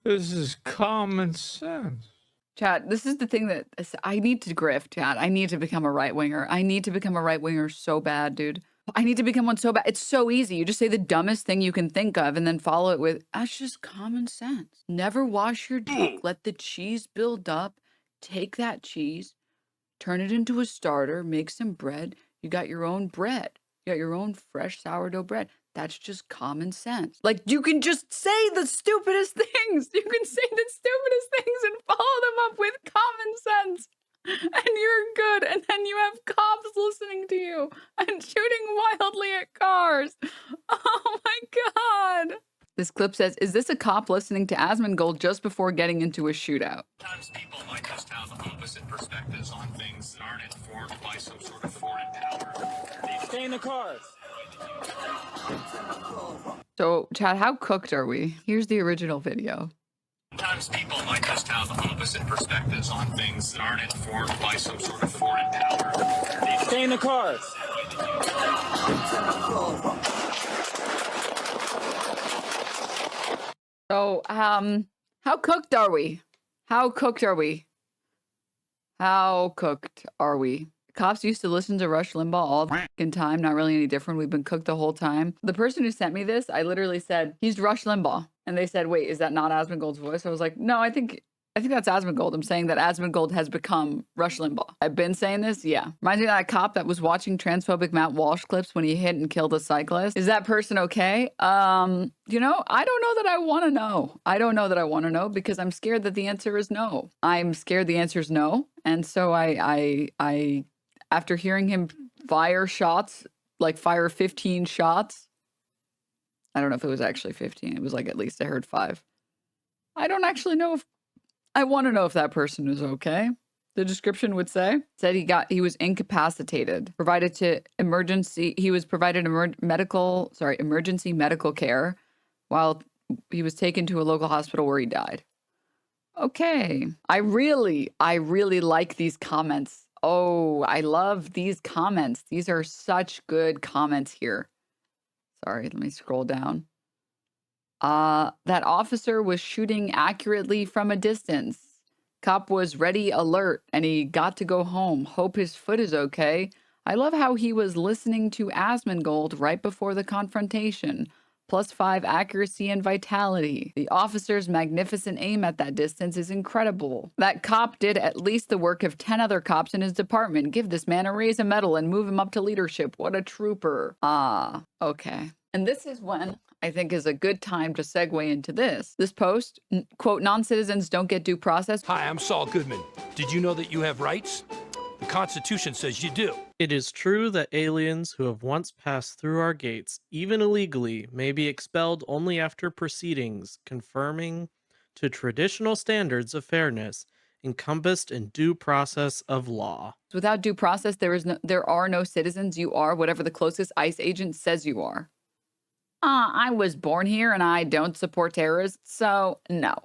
This is common sense. Chat, this is the thing that I need to grift, chat. I need to become a right winger. I need to become a right winger so bad, dude. I need to become one so bad. It's so easy. You just say the dumbest thing you can think of and then follow it with, that's just common sense. Never wash your dick. Let the cheese build up. Take that cheese, turn it into a starter, make some bread. You got your own bread. You got your own fresh sourdough bread. That's just common sense. Like, you can just say the stupidest things. You can say the stupidest things and follow them up with common sense. And you're good. And then you have cops listening to you and shooting wildly at cars. Oh my God. This clip says, is this a cop listening to Asmongold just before getting into a shootout? Sometimes people might just have opposite perspectives on things that aren't informed by some sort of foreign power. Stay in the cars. So, Chad, how cooked are we? Here's the original video. Sometimes people might just have opposite perspectives on things that aren't informed by some sort of foreign power. Stay in the cars. So, how cooked are we? How cooked are we? How cooked are we? Cops used to listen to Rush Limbaugh all the fucking time. Not really any different. We've been cooked the whole time. The person who sent me this, I literally said, he's Rush Limbaugh. And they said, wait, is that not Asmongold's voice? I was like, no, I think that's Asmongold. I'm saying that Asmongold has become Rush Limbaugh. I've been saying this? Yeah. Reminds me of that cop that was watching transphobic Matt Walsh clips when he hit and killed a cyclist. Is that person okay? You know, I don't know that I want to know. I don't know that I want to know because I'm scared that the answer is no. I'm scared the answer is no. And so I after hearing him fire shots, like fire 15 shots, I don't know if it was actually 15. It was like at least I heard 5. I don't actually know if I want to know if that person is okay. The description would say said he was incapacitated, he was provided emergency medical care while he was taken to a local hospital where he died. Okay. I really like these comments. Oh, I love these comments. These are such good comments here. Sorry, let me scroll down. That officer was shooting accurately from a distance. Cop was ready, alert, and he got to go home. Hope his foot is okay. I love how he was listening to Asmongold right before the confrontation. +5 accuracy and vitality. The officer's magnificent aim at that distance is incredible. That cop did at least the work of 10 other cops in his department. Give this man a raise a medal and move him up to leadership. What a trooper. Ah, okay. And this is when I think is a good time to segue into this. This post, quote, non-citizens don't get due process. Hi, I'm Saul Goodman. Did you know that you have rights? The Constitution says you do. It is true that aliens who have once passed through our gates, even illegally, may be expelled only after proceedings conforming to traditional standards of fairness encompassed in due process of law. Without due process, there are no citizens. You are whatever the closest ICE agent says you are. I was born here and I don't support terrorists, so no.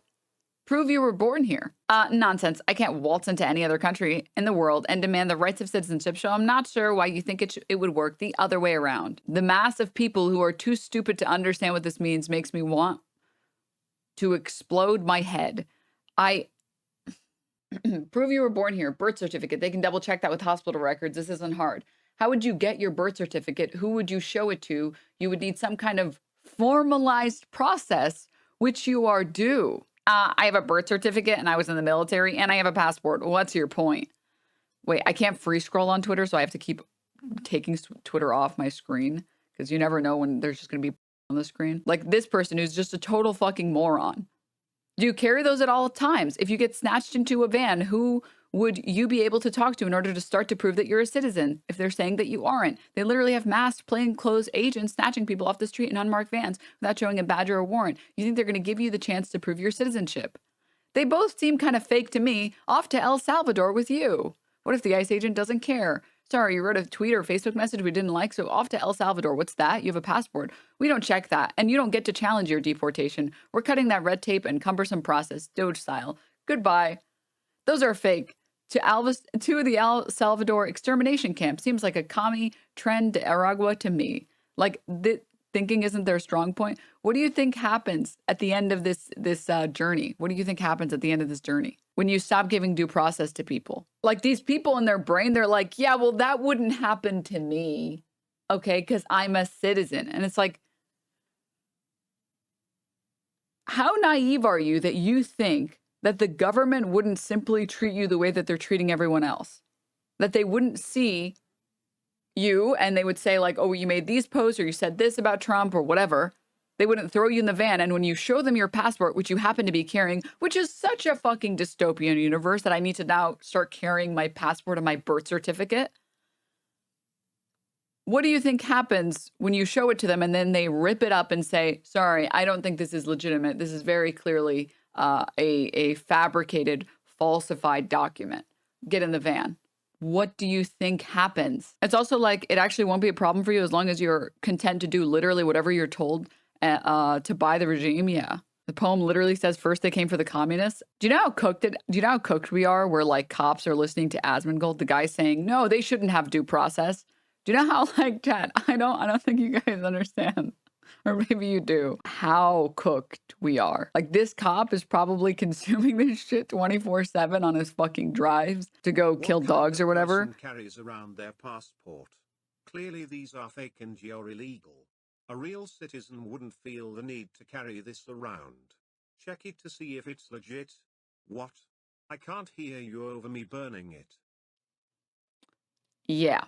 Prove you were born here. Nonsense. I can't waltz into any other country in the world and demand the rights of citizenship, so I'm not sure why you think it would work the other way around. The mass of people who are too stupid to understand what this means makes me want to explode my head. Prove you were born here. Birth certificate. They can double check that with hospital records. This isn't hard. How would you get your birth certificate? Who would you show it to? You would need some kind of formalized process, which you are due. I have a birth certificate and I was in the military and I have a passport. What's your point? Wait, I can't free scroll on Twitter, so I have to keep taking Twitter off my screen because you never know when there's just going to be on the screen. Like this person who's just a total fucking moron. Do you carry those at all times? If you get snatched into a van, who would you be able to talk to in order to start to prove that you're a citizen if they're saying that you aren't? They literally have masked plainclothes agents snatching people off the street in unmarked vans without showing a badge or a warrant. You think they're going to give you the chance to prove your citizenship? They both seem kind of fake to me. Off to El Salvador with you. What if the ICE agent doesn't care? Sorry, you wrote a tweet or Facebook message we didn't like, so off to El Salvador. What's that? You have a passport. We don't check that, and you don't get to challenge your deportation. We're cutting that red tape and cumbersome process, Doge style. Goodbye. Those are fake. To the El Salvador extermination camp seems like a commie trend de Aragua to me. Like, they thinking isn't their strong point. What do you think happens at the end of this journey? What do you think happens at the end of this journey when you stop giving due process to people? Like these people in their brain, they're like, yeah, well, that wouldn't happen to me, okay, because I'm a citizen. And it's like, how naive are you that you think that the government wouldn't simply treat you the way that they're treating everyone else? That they wouldn't see you and they would say like, oh, you made these posts or you said this about Trump or whatever. They wouldn't throw you in the van. And when you show them your passport, which you happen to be carrying, which is such a fucking dystopian universe that I need to now start carrying my passport and my birth certificate. What do you think happens when you show it to them and then they rip it up and say, sorry, I don't think this is legitimate. This is very clearly a fabricated, falsified document. Get in the van. What do you think happens? It's also like, it actually won't be a problem for you as long as you're content to do literally whatever you're told to buy the regime. Yeah. The poem literally says first they came for the communists. Do you know how cooked we are? Where like cops are listening to Asmongold, the guy saying, no, they shouldn't have due process. Do you know how like chat? I don't think you guys understand. Or maybe you do. How cooked we are. Like this cop is probably consuming this shit 24/7 on his fucking drives to go kill dogs or whatever. Carries around their passport. Clearly these are fake and you're illegal. A real citizen wouldn't feel the need to carry this around. Check it to see if it's legit. What? I can't hear you over me burning it. Yeah.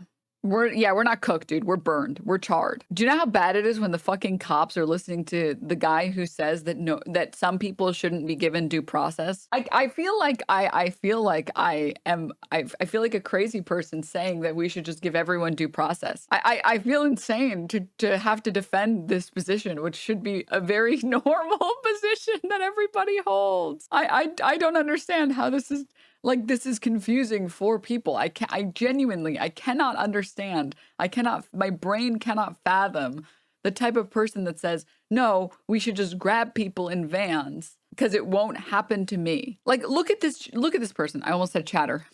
We're not cooked, dude. We're burned. We're charred. Do you know how bad it is when the fucking cops are listening to the guy who says that some people shouldn't be given due process? I feel like I feel like a crazy person saying that we should just give everyone due process. I feel insane to have to defend this position, which should be a very normal position that everybody holds. I don't understand how this is. Like, this is confusing for people. I genuinely cannot understand. My brain cannot fathom the type of person that says, no, we should just grab people in vans because it won't happen to me. Like, look at this person. I almost said chatter.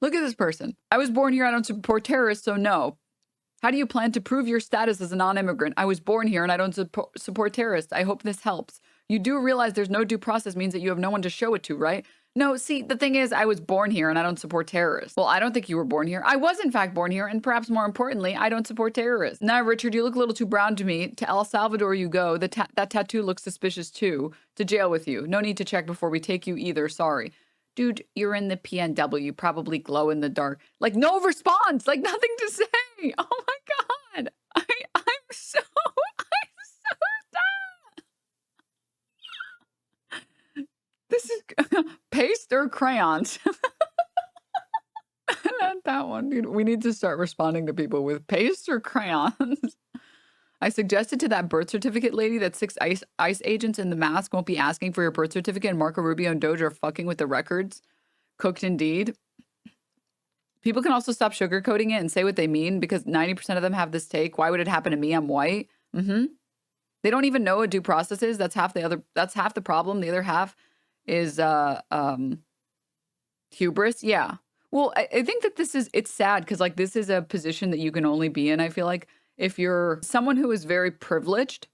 Look at this person. I was born here. I don't support terrorists, so no. How do you plan to prove your status as a non-immigrant? I was born here and I don't support terrorists. I hope this helps. You do realize there's no due process means that you have no one to show it to, right? No, see, the thing is, I was born here and I don't support terrorists. Well, I don't think you were born here. I was, in fact, born here. And perhaps more importantly, I don't support terrorists. Now, Richard, you look a little too brown to me. To El Salvador you go. That tattoo looks suspicious, too. To jail with you. No need to check before we take you either. Sorry. Dude, you're in the PNW. Probably glow in the dark. Like, no response. Like, nothing to say. Oh, my God. I'm so This is paste or crayons. Not that one, dude. We need to start responding to people with paste or crayons. I suggested to that birth certificate lady that 6 ICE agents in the mask won't be asking for your birth certificate, and Marco Rubio and Doge are fucking with the records. Cooked indeed. People can also stop sugarcoating it and say what they mean because 90% of them have this take. Why would it happen to me? I'm white. They don't even know what due process is. That's half the problem. The other half is hubris. Yeah. Well, I think that it's sad because like this is a position that you can only be in. I feel like if you're someone who is very privileged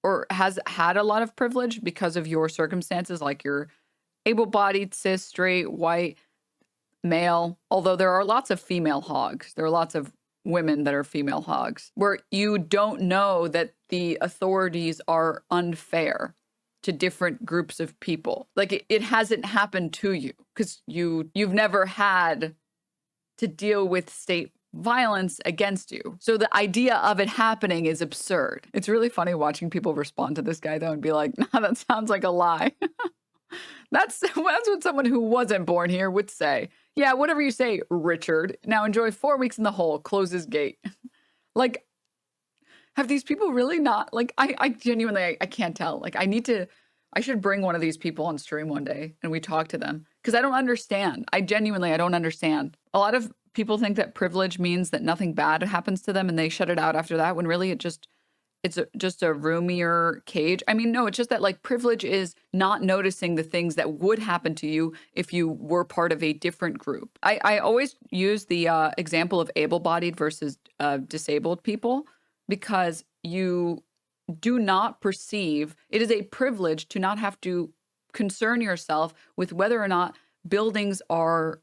or has had a lot of privilege because of your circumstances, like you're able-bodied, cis, straight, white, male, although there are lots of female hogs. There are lots of women that are female hogs where you don't know that the authorities are unfair to different groups of people. Like it hasn't happened to you because you've never had to deal with state violence against you. So the idea of it happening is absurd. It's really funny watching people respond to this guy though and be like, nah, that sounds like a lie. That's what someone who wasn't born here would say. Yeah, whatever you say, Richard. Now enjoy 4 weeks in the hole, close his gate. Like, have these people really not, like, I genuinely, I can't tell. Like, I should bring one of these people on stream one day and we talk to them because I don't understand. I don't understand. A lot of people think that privilege means that nothing bad happens to them and they shut it out after that when really it's just a roomier cage. I mean, no, it's just that like privilege is not noticing the things that would happen to you if you were part of a different group. I always use the example of able-bodied versus disabled people because you do not perceive, it is a privilege to not have to concern yourself with whether or not buildings are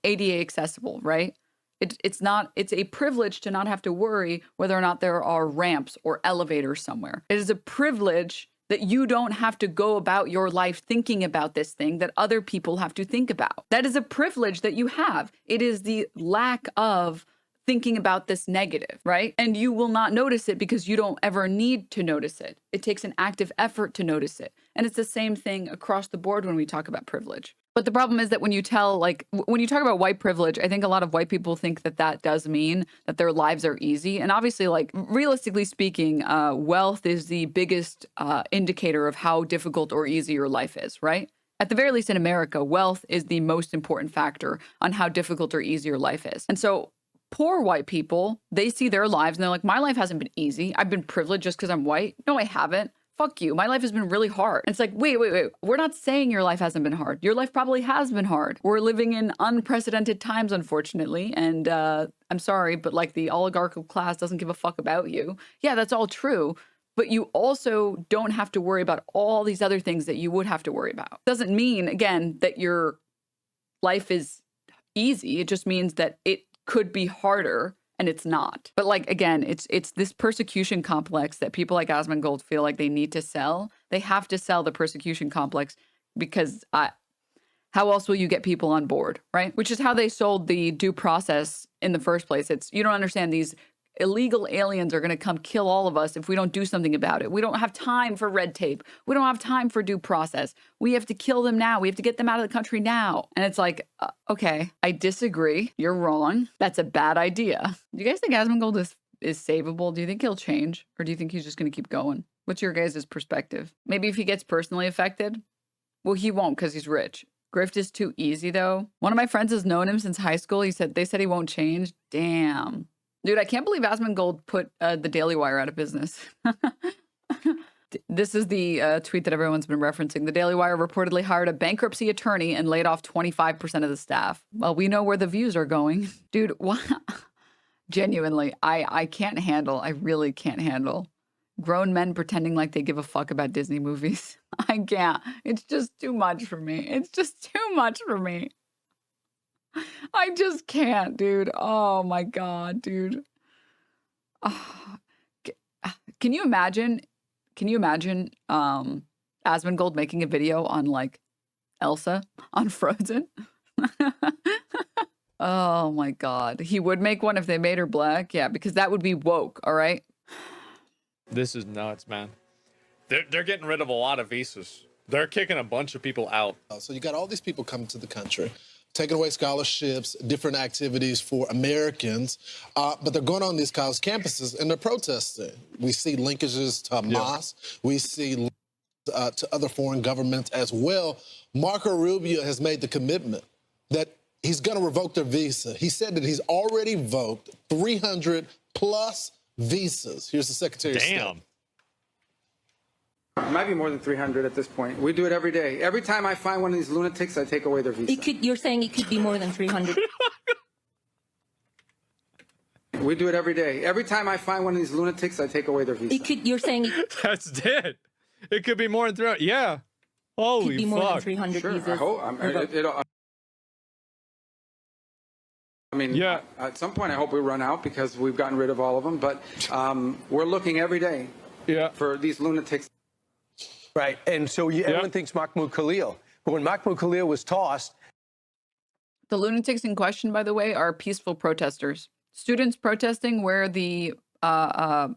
ADA accessible, right? It's a privilege to not have to worry whether or not there are ramps or elevators somewhere. It is a privilege that you don't have to go about your life thinking about this thing that other people have to think about. That is a privilege that you have. It is the lack of thinking about this negative, right? And you will not notice it because you don't ever need to notice it. It takes an active effort to notice it. And it's the same thing across the board when we talk about privilege. But the problem is that when you when you talk about white privilege, I think a lot of white people think that that does mean that their lives are easy. And obviously, like, realistically speaking, wealth is the biggest indicator of how difficult or easy your life is, right? At the very least in America, wealth is the most important factor on how difficult or easy your life is. And so poor white people, they see their lives and they're like, my life hasn't been easy. I've been privileged just because I'm white. No, I haven't. Fuck you. My life has been really hard. And it's like, wait. We're not saying your life hasn't been hard. Your life probably has been hard. We're living in unprecedented times, unfortunately. And I'm sorry, but like the oligarchical class doesn't give a fuck about you. Yeah, that's all true. But you also don't have to worry about all these other things that you would have to worry about. Doesn't mean, again, that your life is easy. It just means that it could be harder. And it's not. But like, again, it's this persecution complex that people like Asmongold feel like they need to sell. They have to sell the persecution complex because how else will you get people on board, right? Which is how they sold the due process in the first place. It's, you don't understand, these illegal aliens are going to come kill all of us if we don't do something about it. We don't have time for red tape. We don't have time for due process. We have to kill them now. We have to get them out of the country now. And it's like, okay, I disagree. You're wrong. That's a bad idea. Do you guys think Asmongold is savable? Do you think he'll change? Or do you think he's just going to keep going? What's your guys' perspective? Maybe if he gets personally affected? Well, he won't because he's rich. Grift is too easy, though. One of my friends has known him since high school. They said he won't change. Damn. Dude, I can't believe Asmongold put the Daily Wire out of business. This is the tweet that everyone's been referencing. The Daily Wire reportedly hired a bankruptcy attorney and laid off 25% of the staff. Well, we know where the views are going. Dude, what? Genuinely, I can't handle, I really can't handle grown men pretending like they give a fuck about Disney movies. I can't. It's just too much for me. It's just too much for me. I just can't, dude. Oh my God, dude. Can you imagine? Asmongold making a video on like Elsa on Frozen? Oh my God. He would make one if they made her black. Yeah, because that would be woke. All right. This is nuts, man. They're getting rid of a lot of visas. They're kicking a bunch of people out. So you got all these people coming to the country, taking away scholarships, different activities for Americans, but they're going on these college campuses and they're protesting. We see linkages to Hamas. Yeah. We see links to other foreign governments as well. Marco Rubio has made the commitment that he's going to revoke their visa. He said that he's already revoked 300 plus visas. Here's the Secretary of State. Damn. It might be more than 300 at this point. We do it every day. Every time I find one of these lunatics, I take away their visa. You're saying it could be more than 300? We do it every day. Every time I find one of these lunatics, I take away their visa. You're saying That's dead. It could be more than 300. Yeah. Holy could be fuck. more than 300 Sure, visas. I hope. I mean, yeah. At some point, I hope we run out because we've gotten rid of all of them. But we're looking every day for these lunatics. Right. And so everyone thinks Mahmoud Khalil. But when Mahmoud Khalil was tossed. The lunatics in question, by the way, are peaceful protesters. Students protesting where the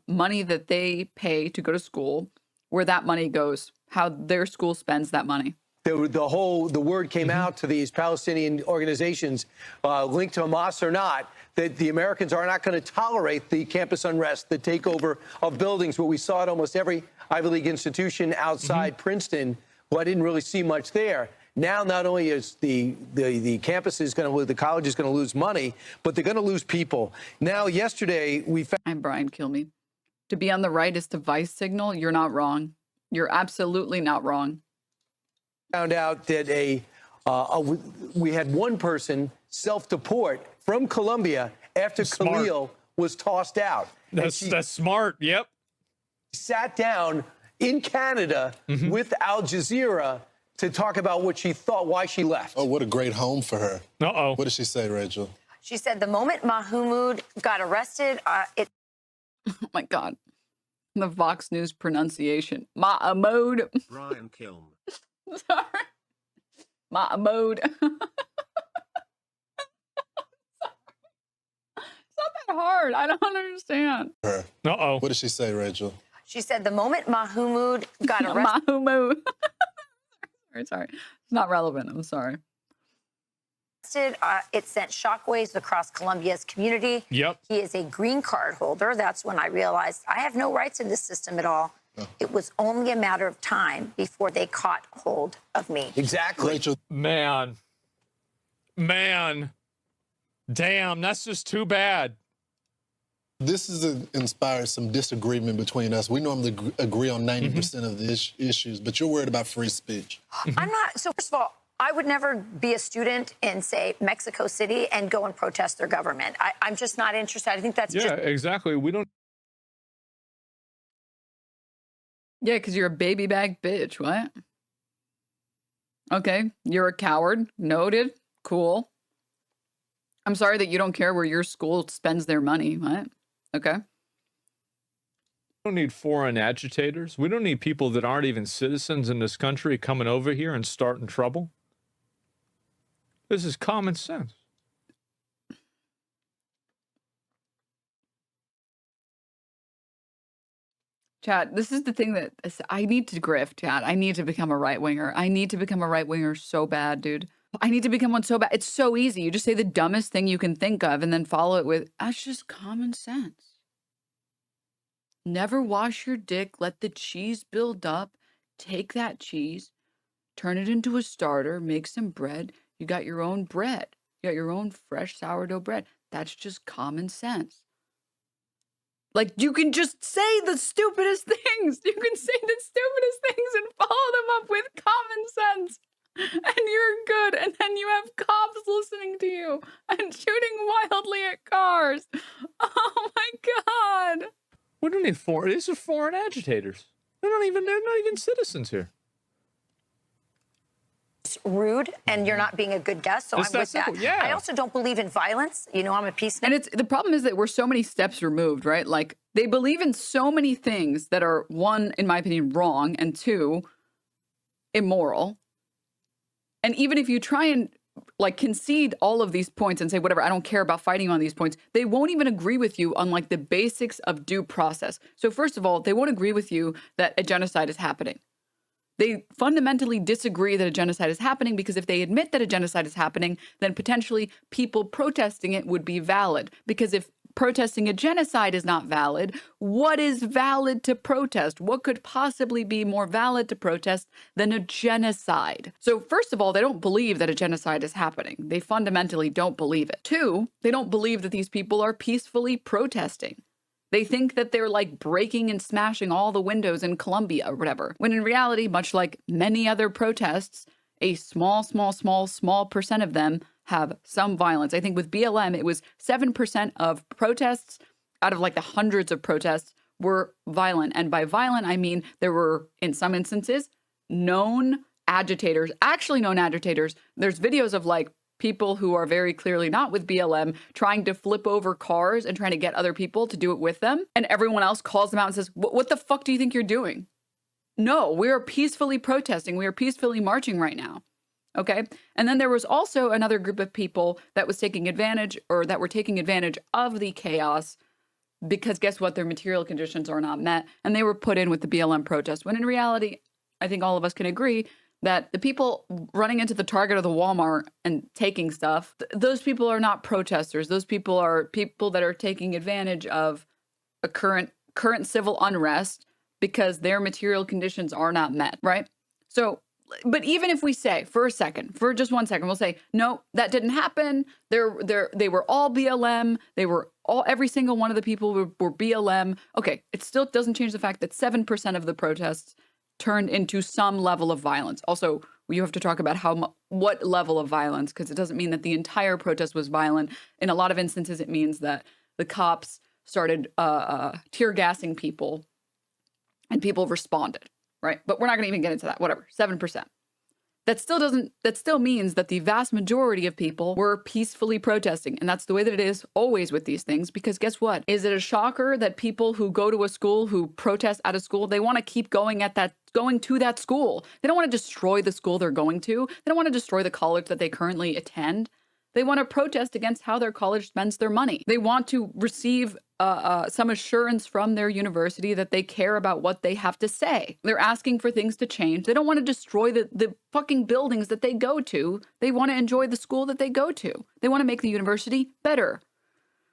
money that they pay to go to school, where that money goes, how their school spends that money. The word came out to these Palestinian organizations, linked to Hamas or not, that the Americans are not going to tolerate the campus unrest, the takeover of buildings. What we saw at almost every Ivy League institution outside Princeton, well, I didn't really see much there. Now, not only is the campus is going to lose, the college is going to lose money, but they're going to lose people. Now, yesterday, we found... I'm Brian Kilme. To be on the right is to vice signal. You're not wrong. You're absolutely not wrong. Found out that we had one person self-deport from Colombia after Khalil was tossed out. That's smart. Yep. sat down in Canada with Al Jazeera to talk about what she thought, why she left. Oh, what a great home for her. Uh-oh. What did she say, Rachel? She said the moment Mahmoud got arrested, it. Oh my God. The Vox News pronunciation. Mahmoud. Brian Kilm. Sorry. Mahmoud. It's not that hard. I don't understand. Her. Uh-oh. What did she say, Rachel? She said the moment Mahmoud got arrested. Mahmoud. sorry. It's not relevant. I'm sorry. It sent shockwaves across Colombia's community. Yep. He is a green card holder. That's when I realized I have no rights in this system at all. Oh. It was only a matter of time before they caught hold of me. Exactly. Rachel. Man. Damn, that's just too bad. This has inspired some disagreement between us. We normally agree on 90% of the issues, but you're worried about free speech. I'm not. So first of all, I would never be a student in, say, Mexico City and go and protest their government. I'm just not interested. I think that's exactly. We don't. Yeah, because you're a baby bag bitch. What? Okay, you're a coward. Noted. Cool. I'm sorry that you don't care where your school spends their money. What? Okay. We don't need foreign agitators. We don't need people that aren't even citizens in this country coming over here and starting trouble. This is common sense. Chad, this is the thing that I need to grift, Chad. I need to become a right-winger. I need to become a right-winger so bad, dude. I need to become one so bad. It's so easy. You just say the dumbest thing you can think of and then follow it with, that's just common sense. Never wash your dick. Let the cheese build up. Take that cheese, turn it into a starter, make some bread. You got your own bread. You got your own fresh sourdough bread. That's just common sense. Like, you can just say the stupidest things. You can say the stupidest things and follow them up with common sense. And you're good. And then you have cops listening to you and shooting wildly at cars. Oh my God. We don't need foreign. These are foreign agitators. They're not even citizens here. It's rude, and you're not being a good guest, so I'm with that. Yeah. I also don't believe in violence. You know, I'm a peacemaker. And the problem is that we're so many steps removed, right? Like, they believe in so many things that are, one, in my opinion, wrong, and two, immoral. And even if you try and like concede all of these points and say, whatever, I don't care about fighting on these points, they won't even agree with you on like the basics of due process. So first of all, they won't agree with you that a genocide is happening. They fundamentally disagree that a genocide is happening because if they admit that a genocide is happening, then potentially people protesting it would be valid. Because if protesting a genocide is not valid, what is valid to protest? What could possibly be more valid to protest than a genocide? So first of all, they don't believe that a genocide is happening. They fundamentally don't believe it. Two, they don't believe that these people are peacefully protesting. They think that they're like breaking and smashing all the windows in Colombia or whatever. When in reality, much like many other protests, a small percent of them have some violence. I think with BLM, it was 7% of protests out of like the hundreds of protests were violent. And by violent, I mean there were, in some instances, known agitators, actually known agitators. There's videos of like people who are very clearly not with BLM trying to flip over cars and trying to get other people to do it with them. And everyone else calls them out and says, what the fuck do you think you're doing? No, we are peacefully protesting. We are peacefully marching right now. Okay. And then there was also another group of people that was taking advantage or that were taking advantage of the chaos because guess what? Their material conditions are not met. And they were put in with the BLM protest. When in reality, I think all of us can agree that the people running into the Target or the Walmart and taking stuff, those people are not protesters. Those people are people that are taking advantage of a current civil unrest because their material conditions are not met, right? So, but even if we say for just 1 second, we'll say, no, that didn't happen. They were all BLM. Every single one of the people were BLM. Okay, it still doesn't change the fact that 7% of the protests turned into some level of violence. Also, you have to talk about what level of violence, because it doesn't mean that the entire protest was violent. In a lot of instances, it means that the cops started tear gassing people and people responded, right? But we're not going to even get into that. Whatever, 7%. That still means that the vast majority of people were peacefully protesting. And that's the way that it is always with these things. Because guess what? Is it a shocker that people who go to a school, who protest at a school, they want to keep going to that school? They don't want to destroy the school they're going to. They don't want to destroy the college that they currently attend. They want to protest against how their college spends their money. They want to receive some assurance from their university that they care about what they have to say. They're asking for things to change. They don't want to destroy the fucking buildings that they go to. They want to enjoy the school that they go to. They want to make the university better,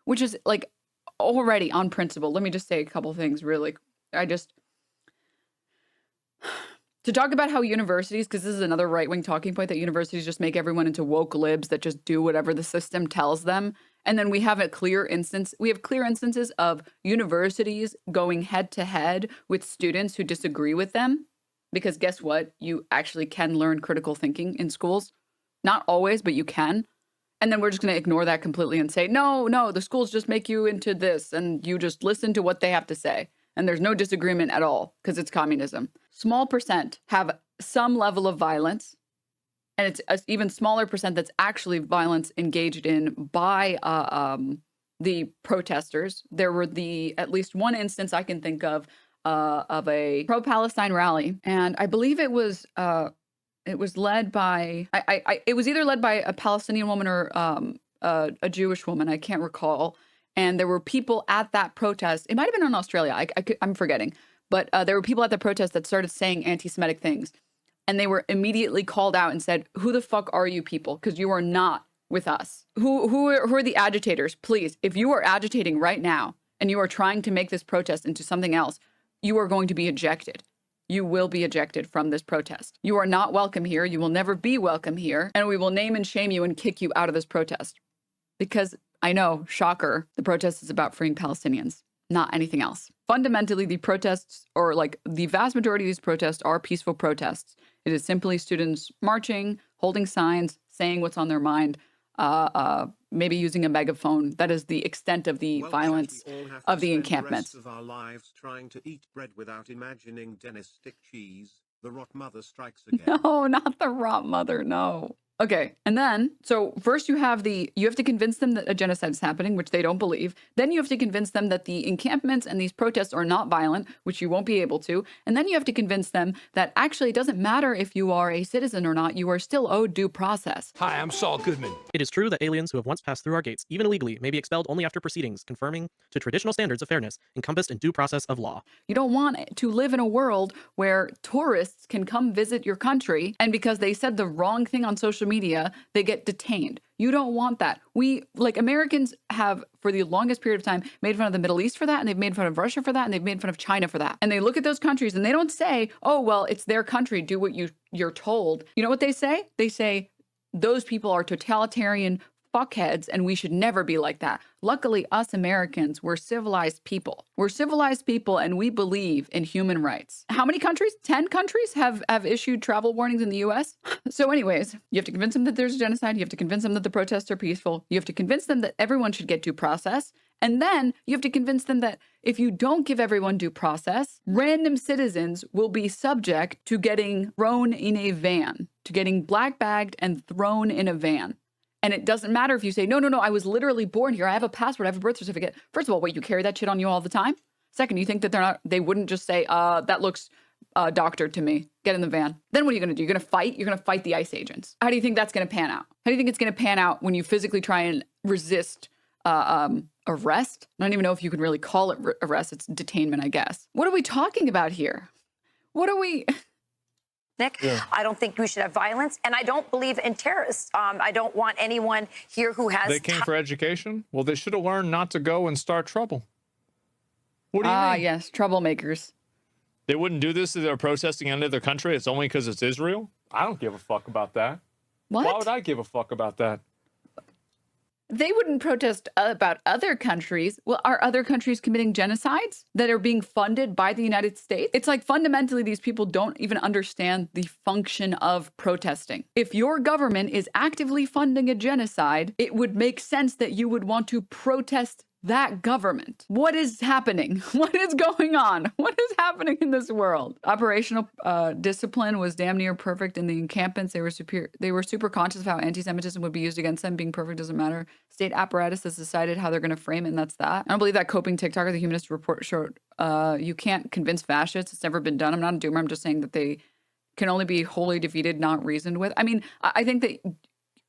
which is like already on principle. Let me just say a couple things really. To talk about how universities, because this is another right-wing talking point, that universities just make everyone into woke libs that just do whatever the system tells them. And then we have clear instances of universities going head to head with students who disagree with them. Because guess what? You actually can learn critical thinking in schools. Not always, but you can. And then we're just going to ignore that completely and say, no, the schools just make you into this and you just listen to what they have to say. And there's no disagreement at all because it's communism. Small percent have some level of violence. And it's an even smaller percent that's actually violence engaged in by the protesters. There were at least one instance I can think of a pro-Palestine rally. And I believe it was led by, it was either led by a Palestinian woman or a Jewish woman. I can't recall. And there were people at that protest. It might have been in Australia. I'm forgetting. But there were people at the protest that started saying anti-Semitic things. And they were immediately called out and said, who the fuck are you people? Because you are not with us. Who are the agitators? Please, if you are agitating right now and you are trying to make this protest into something else, you are going to be ejected. You will be ejected from this protest. You are not welcome here. You will never be welcome here. And we will name and shame you and kick you out of this protest. Because I know, shocker, the protest is about freeing Palestinians, not anything else. Fundamentally, the protests, or like the vast majority of these protests, are peaceful protests. It is simply students marching, holding signs, saying what's on their mind, maybe using a megaphone. That is the extent of the violence of the encampments. The rest of our lives trying to eat bread without imagining Dennis stick cheese. The rot mother strikes again. No, not the rot mother, no. Okay, and then, so first you have to convince them that a genocide is happening, which they don't believe. Then you have to convince them that the encampments and these protests are not violent, which you won't be able to. And then you have to convince them that actually it doesn't matter if you are a citizen or not, you are still owed due process. Hi, I'm Saul Goodman. It is true that aliens who have once passed through our gates, even illegally, may be expelled only after proceedings conforming to traditional standards of fairness encompassed in due process of law. You don't want to live in a world where tourists can come visit your country, and because they said the wrong thing on social media, they get detained. You don't want that. Americans have, for the longest period of time, made fun of the Middle East for that, and they've made fun of Russia for that, and they've made fun of China for that. And they look at those countries and they don't say, oh, well, it's their country, do what you're told. You know what they say? They say, those people are totalitarian fuckheads, and we should never be like that. Luckily, us Americans, we're civilized people. We're civilized people, and we believe in human rights. How many countries? 10 countries have issued travel warnings in the U.S.? So anyways, you have to convince them that there's a genocide. You have to convince them that the protests are peaceful. You have to convince them that everyone should get due process. And then you have to convince them that if you don't give everyone due process, random citizens will be subject to getting thrown in a van, to getting black bagged and thrown in a van. And it doesn't matter if you say, no, I was literally born here. I have a passport. I have a birth certificate. First of all, wait, you carry that shit on you all the time? Second, you think that they wouldn't just say, that looks doctored to me. Get in the van. Then what are you going to do? You're going to fight? You're going to fight the ICE agents. How do you think that's going to pan out? How do you think it's going to pan out when you physically try and resist arrest? I don't even know if you can really call it arrest. It's detainment, I guess. What are we talking about here? What are we... Nick, yeah. I don't think we should have violence, and I don't believe in terrorists. I don't want anyone here who has... They came for education? Well, they should have learned not to go and start trouble. What do you mean? Ah, yes, troublemakers. They wouldn't do this if they're protesting in another country. It's only because it's Israel? I don't give a fuck about that. What? Why would I give a fuck about that? They wouldn't protest about other countries. Well, are other countries committing genocides that are being funded by the United States? It's like fundamentally these people don't even understand the function of protesting. If your government is actively funding a genocide, it would make sense that you would want to protest that government. What is happening? What is going on? What is happening in this world? Operational discipline was damn near perfect in the encampments. They were super conscious of how anti-Semitism would be used against them. Being perfect doesn't matter. State apparatus has decided how they're going to frame it, and that's that. I don't believe that coping TikToker, the Humanist Report showed, you can't convince fascists. It's never been done. I'm not a doomer. I'm just saying that they can only be wholly defeated, not reasoned with. I mean, I think that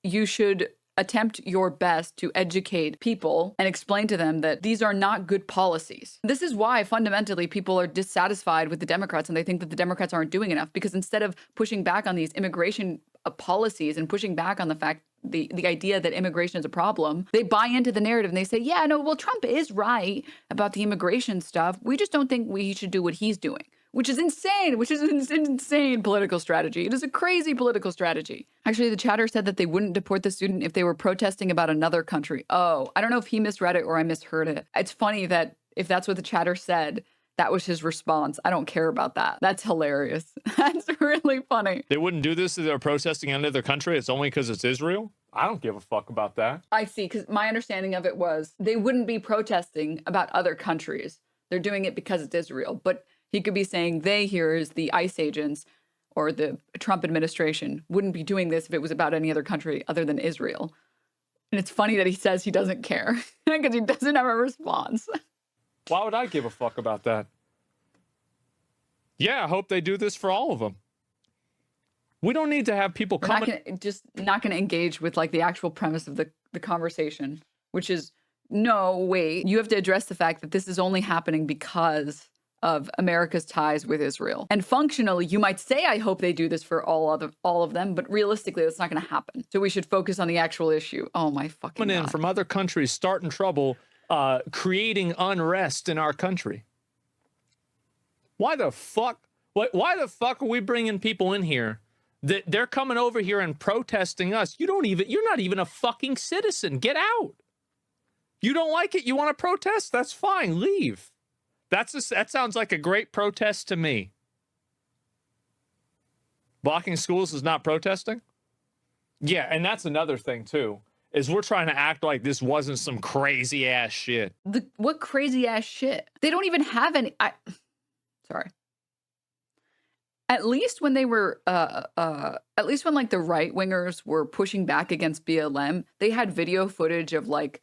you should attempt your best to educate people and explain to them that these are not good policies. This is why fundamentally people are dissatisfied with the Democrats and they think that the Democrats aren't doing enough, because instead of pushing back on these immigration policies and pushing back on the fact, the idea that immigration is a problem, they buy into the narrative and they say, yeah, no, well, Trump is right about the immigration stuff. We just don't think we should do what he's doing. Which is insane, which is an insane political strategy. It is a crazy political strategy. Actually, the chatter said that they wouldn't deport the student if they were protesting about another country. Oh, I don't know if he misread it or I misheard it. It's funny that if that's what the chatter said, that was his response. I don't care about that. That's hilarious. That's really funny. They wouldn't do this if they're protesting another country. It's only because it's Israel. I don't give a fuck about that. I see, because my understanding of it was they wouldn't be protesting about other countries. They're doing it because it's Israel. But he could be saying they here is the ICE agents or the Trump administration wouldn't be doing this if it was about any other country other than Israel. And it's funny that he says he doesn't care because he doesn't have a response. Why would I give a fuck about that? Yeah, I hope they do this for all of them. We don't need to have people not going to engage with like the actual premise of the conversation, which is, no, wait, you have to address the fact that this is only happening because of America's ties with Israel. And functionally, you might say, I hope they do this for all of them, but realistically, that's not going to happen. So we should focus on the actual issue. Oh my fucking God. Coming in from other countries, starting trouble, creating unrest in our country. Why the fuck are we bringing people in here that they're coming over here and protesting us? You're not even a fucking citizen. Get out. You don't like it? You want to protest? That's fine. Leave. That sounds like a great protest to me. Blocking schools is not protesting? Yeah, and that's another thing, too, is we're trying to act like this wasn't some crazy-ass shit. What crazy-ass shit? They don't even have any... Sorry. At least when they were... at least when, like, the right-wingers were pushing back against BLM, they had video footage of, like,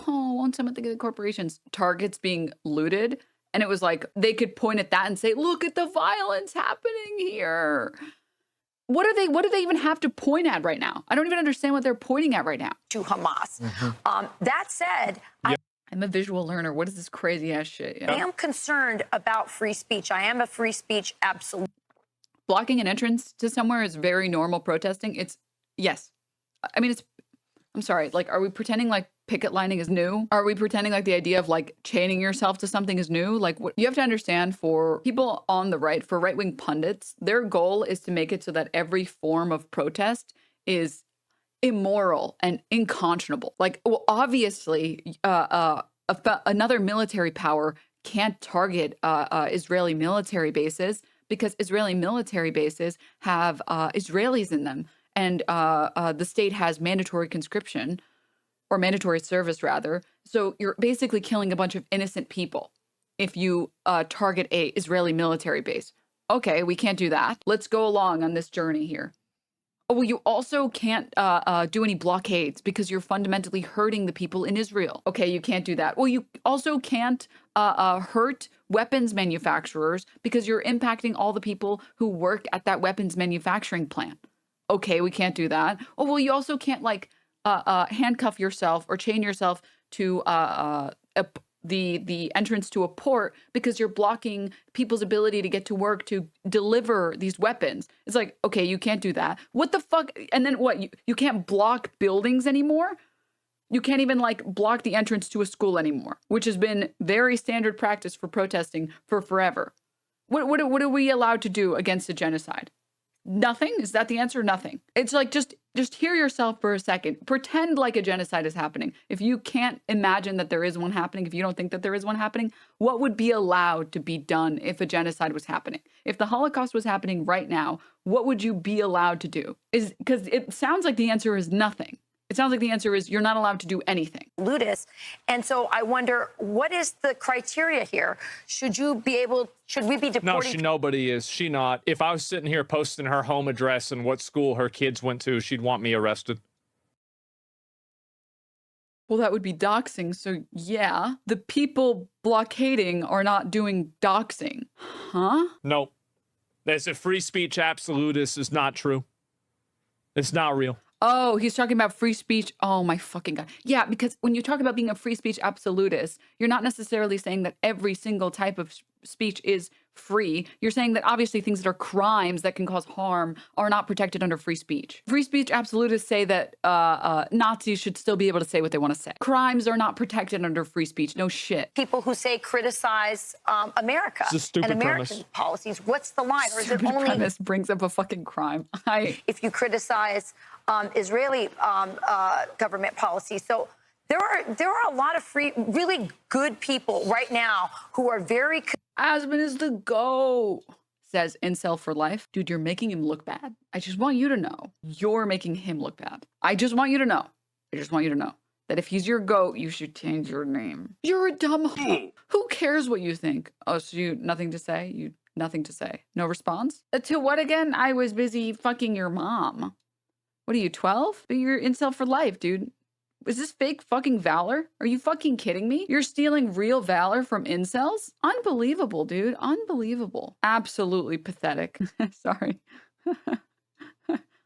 oh, won't someone think of the corporations? Targets being looted. And it was like, they could point at that and say, look at the violence happening here. What do they even have to point at right now? I don't even understand what they're pointing at right now. To Hamas. That said, I'm a visual learner. What is this crazy ass shit? I am concerned about free speech. I am a free speech absolute. Blocking an entrance to somewhere is very normal protesting. Yes. I mean, I'm sorry. Like, are we pretending like picket lining is new? Are we pretending like the idea of like chaining yourself to something is new? Like, what you have to understand, for people on the right, for right-wing pundits, their goal is to make it so that every form of protest is immoral and unconscionable. Like, well, obviously, another military power can't target Israeli military bases because Israeli military bases have Israelis in them. And the state has mandatory conscription, or mandatory service, rather. So you're basically killing a bunch of innocent people if you target a Israeli military base. Okay, we can't do that. Let's go along on this journey here. Oh, well, you also can't do any blockades because you're fundamentally hurting the people in Israel. Okay, you can't do that. Well, you also can't hurt weapons manufacturers because you're impacting all the people who work at that weapons manufacturing plant. Okay, we can't do that. Oh, well, you also can't like handcuff yourself or chain yourself to the entrance to a port because you're blocking people's ability to get to work to deliver these weapons. It's like, okay, you can't do that. What the fuck? And then what? You can't block buildings anymore? You can't even like block the entrance to a school anymore, which has been very standard practice for protesting for forever. What are we allowed to do against a genocide? Nothing? Is that the answer? Nothing. It's like, just hear yourself for a second. Pretend like a genocide is happening. If you can't imagine that there is one happening, if you don't think that there is one happening, what would be allowed to be done if a genocide was happening? If the Holocaust was happening right now, what would you be allowed to do? Because it sounds like the answer is nothing. It sounds like the answer is you're not allowed to do anything. Ludus. And so I wonder, what is the criteria here? Should we be deporting? No, nobody is. She not. If I was sitting here posting her home address and what school her kids went to, she'd want me arrested. Well, that would be doxing. So yeah, the people blockading are not doing doxing. Huh? Nope. That's a free speech absolutist is not true. It's not real. Oh, he's talking about free speech. Oh my fucking God. Yeah, because when you talk about being a free speech absolutist, you're not necessarily saying that every single type of speech is free. You're saying that obviously things that are crimes that can cause harm are not protected under free speech. Free speech absolutists say that Nazis should still be able to say what they want to say. Crimes are not protected under free speech. No shit. People who say criticize America and American policies. What's the line? Or is it only premise brings up a fucking crime? If you criticize Israeli government policy. So there are a lot of really good people right now who are very. Asmon is the GOAT, says Incel for Life. Dude, you're making him look bad. I just want you to know you're making him look bad. I just want you to know that if he's your GOAT, you should change your name. You're a dumb. Who cares what you think? Oh, so you nothing to say? You nothing to say? No response? To what again? I was busy fucking your mom. What are you, 12? You're Incel for Life, dude. Is this fake fucking valor? Are you fucking kidding me? You're stealing real valor from incels? Unbelievable, dude. Unbelievable. Absolutely pathetic. Sorry.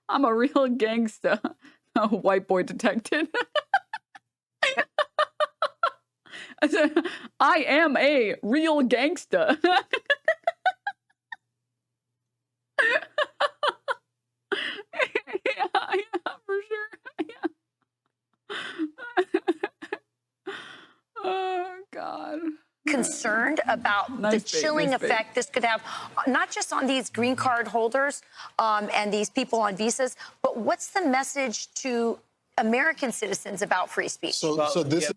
I'm a real gangsta. Oh, white boy detected. I am a real gangsta. yeah, for sure. Oh, God. Concerned about the chilling effect this could have, not just on these green card holders and these people on visas, but what's the message to American citizens about free speech? So this.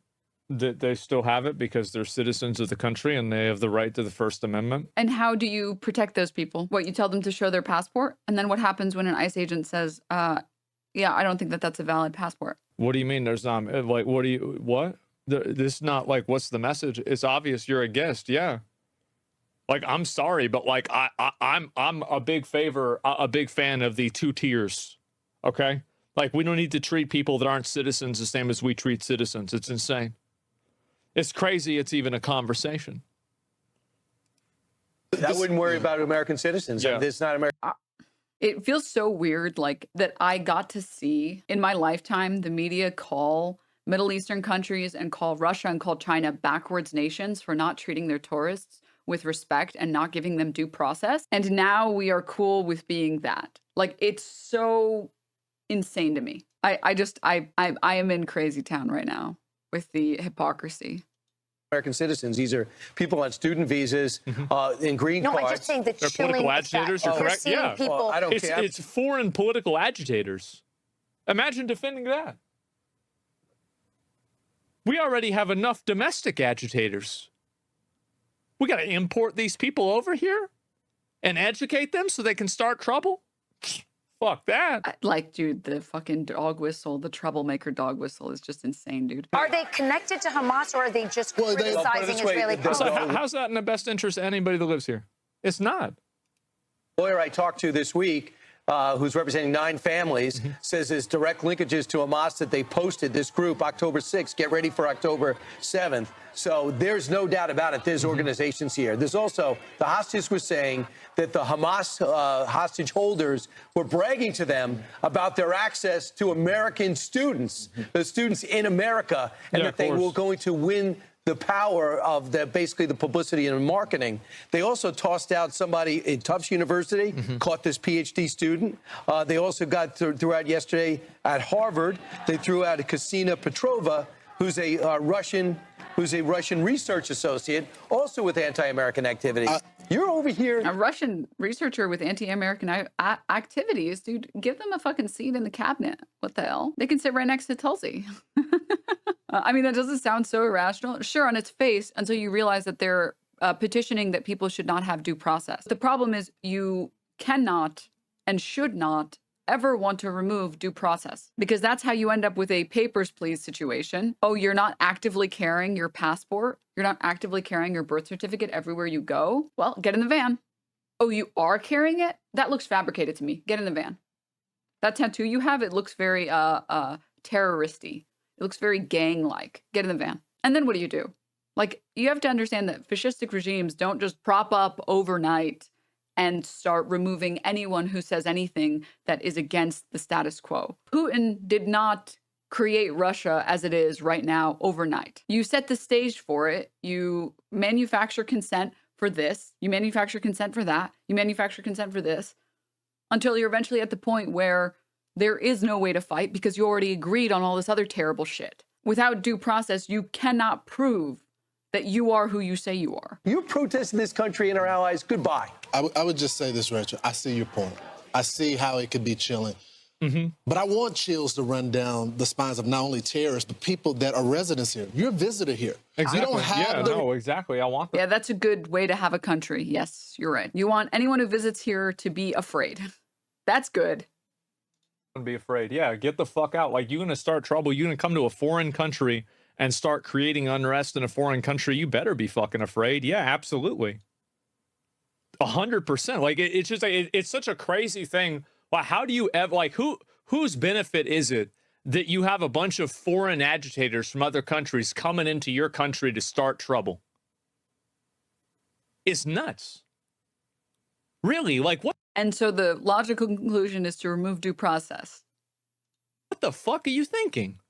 They still have it because they're citizens of the country and they have the right to the First Amendment. And how do you protect those people? What, you tell them to show their passport? And then what happens when an ICE agent says, yeah, I don't think that that's a valid passport? What do you mean there's not, like, what? This is not like, what's the message? It's obvious you're a guest, yeah. Like, I'm sorry, but like, I'm a big fan of the 2 tiers, okay? Like, we don't need to treat people that aren't citizens the same as we treat citizens. It's insane. It's crazy it's even a conversation. That wouldn't worry about American citizens. Yeah. It's not American. It feels so weird, like, that I got to see in my lifetime the media call Middle Eastern countries and call Russia and call China backwards nations for not treating their tourists with respect and not giving them due process. And now we are cool with being that. Like, it's so insane to me. I am in crazy town right now with the hypocrisy. American citizens. These are people on student visas, in green cards. No, I'm just saying that they're political agitators. You're correct. Yeah, people. I don't care. It's foreign political agitators. Imagine defending that. We already have enough domestic agitators. We got to import these people over here and educate them so they can start trouble? Fuck that. Like, dude, the fucking dog whistle, the troublemaker dog whistle is just insane, dude. Are they connected to Hamas or are they just criticizing Israeli policy? How's that in the best interest of anybody that lives here? It's not. Lawyer I talked to this week, who's representing 9 families, says there's direct linkages to Hamas that they posted this group October 6th. Get ready for October 7th. So there's no doubt about it. There's organizations here. There's also, the hostages were saying that the Hamas hostage holders were bragging to them about their access to American students, the students in America, and that they were going to win the power of basically the publicity and marketing. They also tossed out somebody in Tufts University, caught this PhD student. They also threw out yesterday at Harvard, they threw out a Kasina Petrova, who's a Russian research associate, also with anti-American activities. You're over here. A Russian researcher with anti-American activities, dude, give them a fucking seat in the cabinet. What the hell? They can sit right next to Tulsi. I mean, that doesn't sound so irrational. Sure, on its face, until you realize that they're petitioning that people should not have due process. The problem is you cannot and should not ever want to remove due process, because that's how you end up with a papers, please situation. Oh, you're not actively carrying your passport. You're not actively carrying your birth certificate everywhere you go. Well, get in the van. Oh, you are carrying it? That looks fabricated to me. Get in the van. That tattoo you have, it looks very terroristy. It looks very gang-like. Get in the van. And then what do? Like, you have to understand that fascistic regimes don't just prop up overnight and start removing anyone who says anything that is against the status quo. Putin did not create Russia as it is right now overnight. You set the stage for it. You manufacture consent for this. You manufacture consent for that. You manufacture consent for this, until you're eventually at the point where there is no way to fight because you already agreed on all this other terrible shit. Without due process, you cannot prove that you are who you say you are. You protest in this country and our allies. Goodbye. I would just say this, Rachel. I see your point. I see how it could be chilling. But I want chills to run down the spines of not only terrorists, but people that are residents here. You're a visitor here. Exactly. You don't have exactly. I want that. Yeah, that's a good way to have a country. Yes, you're right. You want anyone who visits here to be afraid. That's good. Be afraid. Yeah, get the fuck out. Like, you're going to start trouble. You're going to come to a foreign country and start creating unrest in a foreign country. You better be fucking afraid. Yeah, absolutely. 100%. Like, it's just like, it's such a crazy thing. Well, how do you ever, like, whose benefit is it that you have a bunch of foreign agitators from other countries coming into your country to start trouble? It's nuts. Really? Like, what? And so the logical conclusion is to remove due process. What the fuck are you thinking?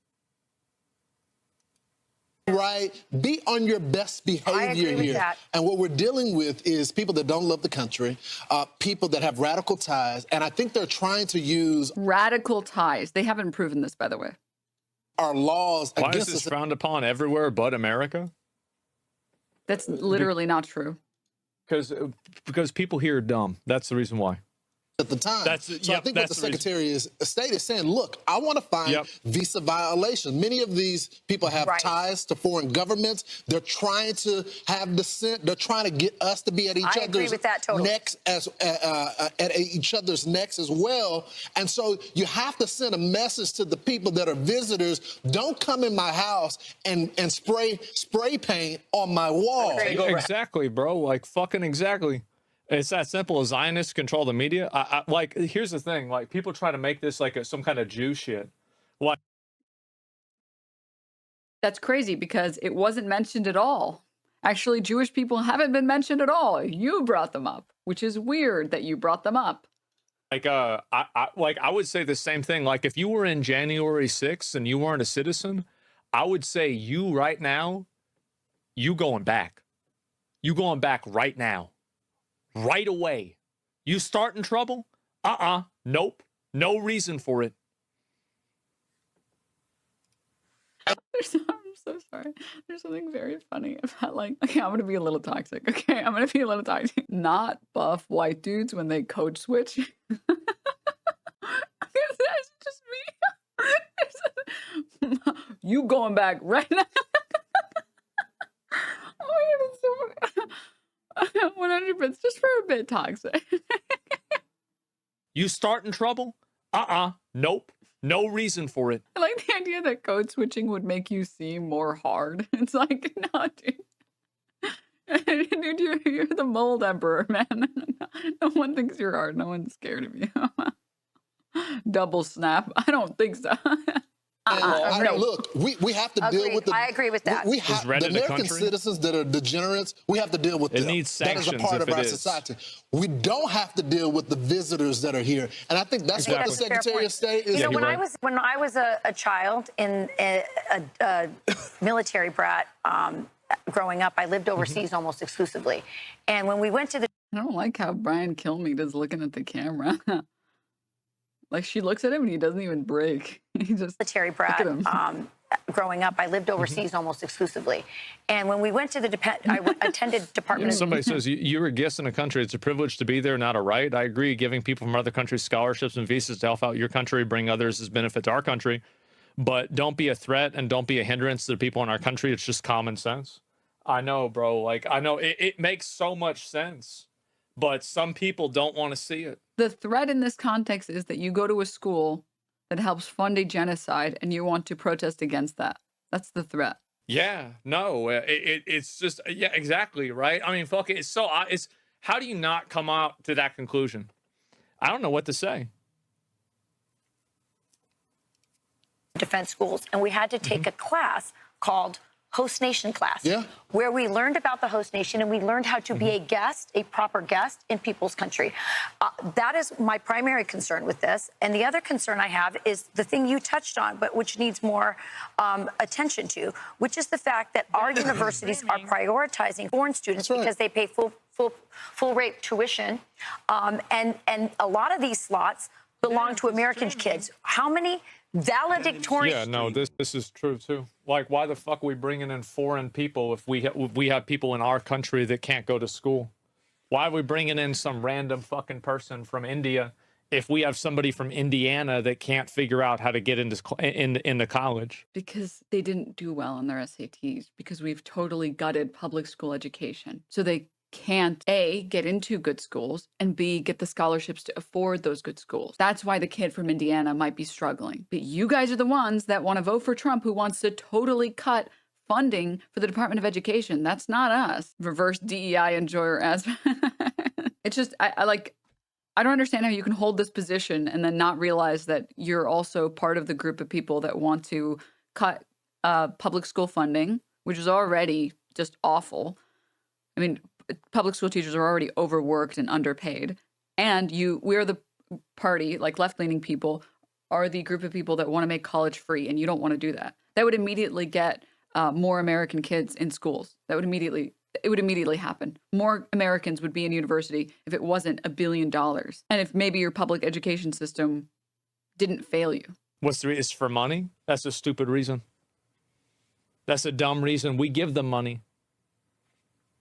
Right. Be on your best behavior here. That. And what we're dealing with is people that don't love the country, people that have radical ties. And I think they're trying to use radical ties. They haven't proven this, by the way. Our laws Why against is this us. frowned upon everywhere but America? That's literally not true. Because people here are dumb. That's the reason why. At the time. I think what the Secretary of State is saying, look, I want to find visa violations. Many of these people have ties to foreign governments. They're trying to have dissent. They're trying to get us to be at each other's necks at each other's necks as well. And so you have to send a message to the people that are visitors. Don't come in my house and spray paint on my wall. Exactly, bro. Like, fucking exactly. It's that simple. Zionists control the media. Like, here's the thing. Like, people try to make this like some kind of Jew shit. Like, that's crazy because it wasn't mentioned at all. Actually, Jewish people haven't been mentioned at all. You brought them up, which is weird that you brought them up. Like, I would say the same thing. Like, if you were in January 6th and you weren't a citizen, I would say you right now, you going back. You going back right now. Right away. You starting trouble? Nope. No reason for it. I'm so sorry. There's something very funny about, like, okay, I'm going to be a little toxic. Okay, I'm going to be a little toxic. Not buff white dudes when they code switch. That's just me. You going back right now. Oh my God, it's so funny. 100%, just for a bit toxic. You starting trouble? Nope. No reason for it. I like the idea that code switching would make you seem more hard. It's like, no, dude. Dude, you're the mold emperor, man. No one thinks you're hard. No one's scared of you. Double snap. I don't think so. Look, we have to deal with I agree with that. We have the American citizens that are degenerates. We have to deal with them. It needs sanctions. That is a part of our society. We don't have to deal with the visitors that are here, and I think that's what the Secretary of State is. You know, when I was a child in a military brat growing up, I lived overseas almost exclusively, and when we went to the I don't like how Brian Kilmeade is looking at the camera. Like, she looks at him and he doesn't even break. He just military brat. Growing up, I lived overseas almost exclusively, and when we went to I attended Department. Somebody says you're a guest in a country. It's a privilege to be there, not a right. I agree. Giving people from other countries scholarships and visas to help out your country, bring others as benefit to our country, but don't be a threat and don't be a hindrance to the people in our country. It's just common sense. I know, bro. Like, I know it makes so much sense, but some people don't want to see it. The threat in this context is that you go to a school that helps fund a genocide and you want to protest against that. That's the threat. Yeah, no, it's just, yeah, exactly, right? I mean, fuck it. It's so, it's, how do you not come out to that conclusion? I don't know what to say. Defense schools, and we had to take a class called host nation class, where we learned about the host nation and we learned how to be a guest, a proper guest in people's country. That is my primary concern with this. And the other concern I have is the thing you touched on, but which needs more attention to, which is the fact that our universities are prioritizing foreign students because they pay full rate tuition, and a lot of these slots belong to American kids. How many valedictorian? Yeah, no, this is true too. Like, why the fuck are we bringing in foreign people if we have people in our country that can't go to school? Why are we bringing in some random fucking person from India if we have somebody from Indiana that can't figure out how to get into college? Because they didn't do well on their SATs, because we've totally gutted public school education. So they can't, A, get into good schools, and B, get the scholarships to afford those good schools. That's why the kid from Indiana might be struggling. But you guys are the ones that want to vote for Trump, who wants to totally cut funding for the Department of Education. That's not us. Reverse DEI enjoyer as it's just, I don't understand how you can hold this position and then not realize that you're also part of the group of people that want to cut public school funding, which is already just awful. I mean, public school teachers are already overworked and underpaid. And we're the party, like left-leaning people, are the group of people that want to make college free, and you don't want to do that. That would immediately get more American kids in schools. It would immediately happen. More Americans would be in university if it wasn't $1 billion. And if maybe your public education system didn't fail you. What's the reason? It's for money? That's a stupid reason. That's a dumb reason. We give them money.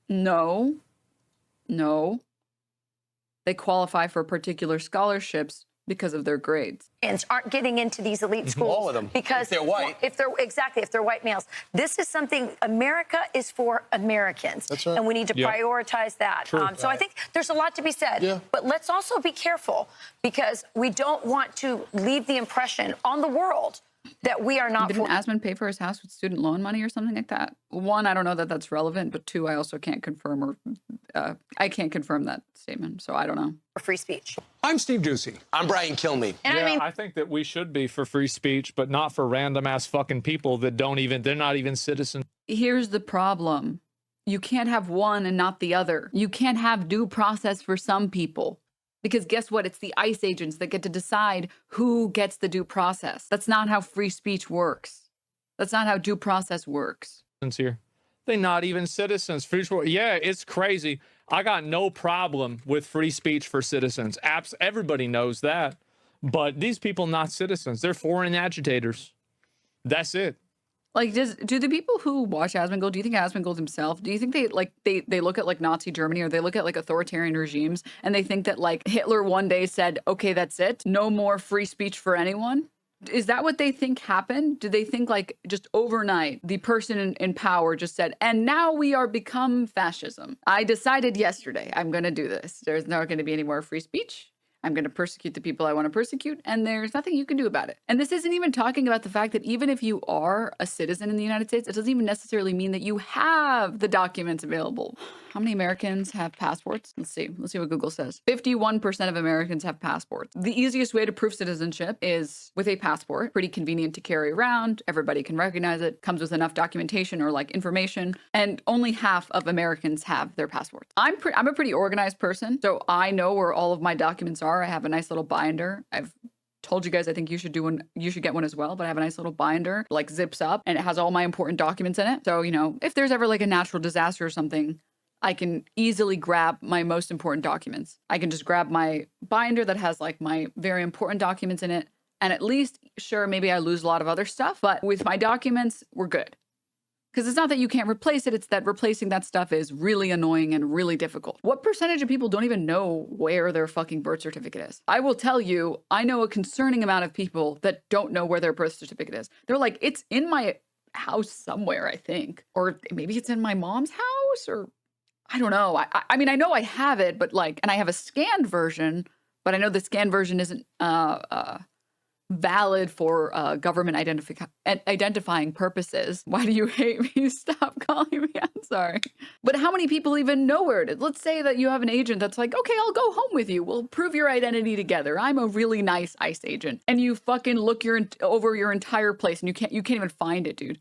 No. They qualify for particular scholarships because of their grades. And aren't getting into these elite schools. All of them. Because if they're white. If they're white males. This is something, America is for Americans. That's right. And we need to prioritize that. So I think there's a lot to be said. Yeah. But let's also be careful, because we don't want to leave the impression on the world that we are not. Didn't Asmon pay for his house with student loan money or something like that? One, I don't know that that's relevant, but two, I also can't confirm I can't confirm that statement, so I don't know. For free speech. I'm Steve Ducey. I'm Brian Kilmeade. And I think that we should be for free speech, but not for random ass fucking people that they're not even citizens. Here's the problem. You can't have one and not the other. You can't have due process for some people. Because guess what? It's the ICE agents that get to decide who gets the due process. That's not how free speech works. That's not how due process works. Here, they're not even citizens. Yeah, it's crazy. I got no problem with free speech for citizens. Everybody knows that. But these people not citizens. They're foreign agitators. That's it. Like, do the people who watch Asmongold, do you think Asmongold himself, do you think they look at like Nazi Germany, or they look at like authoritarian regimes and they think that like Hitler one day said, okay, that's it, no more free speech for anyone? Is that what they think happened? Do they think like just overnight the person in power just said, and now we are become fascism? I decided yesterday I'm going to do this. There's not going to be any more free speech. I'm going to persecute the people I want to persecute, and there's nothing you can do about it. And this isn't even talking about the fact that even if you are a citizen in the United States, it doesn't even necessarily mean that you have the documents available. How many Americans have passports? Let's see what Google says. 51% of Americans have passports. The easiest way to prove citizenship is with a passport. Pretty convenient to carry around. Everybody can recognize it. Comes with enough documentation or like information. And only half of Americans have their passports. I'm a pretty organized person, so I know where all of my documents are. I have a nice little binder. I've told you guys I think you should do one. You should get one as well. But I have a nice little binder, like zips up, and it has all my important documents in it. So, you know, if there's ever like a natural disaster or something, I can easily grab my most important documents. I can just grab my binder that has like my very important documents in it. And at least, sure, maybe I lose a lot of other stuff, but with my documents, we're good. Because it's not that you can't replace it, it's that replacing that stuff is really annoying and really difficult. What percentage of people don't even know where their fucking birth certificate is? I will tell you, I know a concerning amount of people that don't know where their birth certificate is. They're like, it's in my house somewhere, I think. Or maybe it's in my mom's house, or I don't know. I mean, I know I have it, but like, and I have a scanned version, but I know the scanned version isn't valid for government identifying purposes. Why do you hate me? Stop calling me. I'm sorry. But how many people even know where it is? Let's say that you have an agent that's like, okay, I'll go home with you. We'll prove your identity together. I'm a really nice ICE agent. And you fucking look over your entire place and you can't even find it, dude.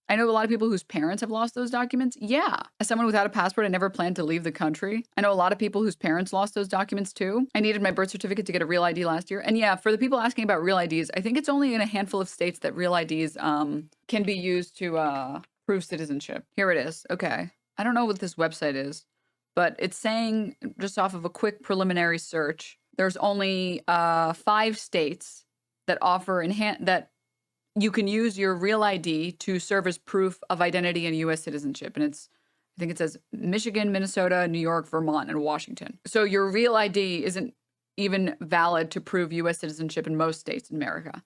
I know a lot of people whose parents have lost those documents. Yeah. As someone without a passport, I never planned to leave the country. I know a lot of people whose parents lost those documents too. I needed my birth certificate to get a real ID last year. And yeah, for the people asking about real IDs, I think it's only in a handful of states that real IDs can be used to prove citizenship. Here it is. Okay. I don't know what this website is, but it's saying, just off of a quick preliminary search, there's only 5 states that offer that you can use your real ID to serve as proof of identity and U.S. citizenship. And I think it says Michigan, Minnesota, New York, Vermont, and Washington. So your real ID isn't even valid to prove U.S. citizenship in most states in America.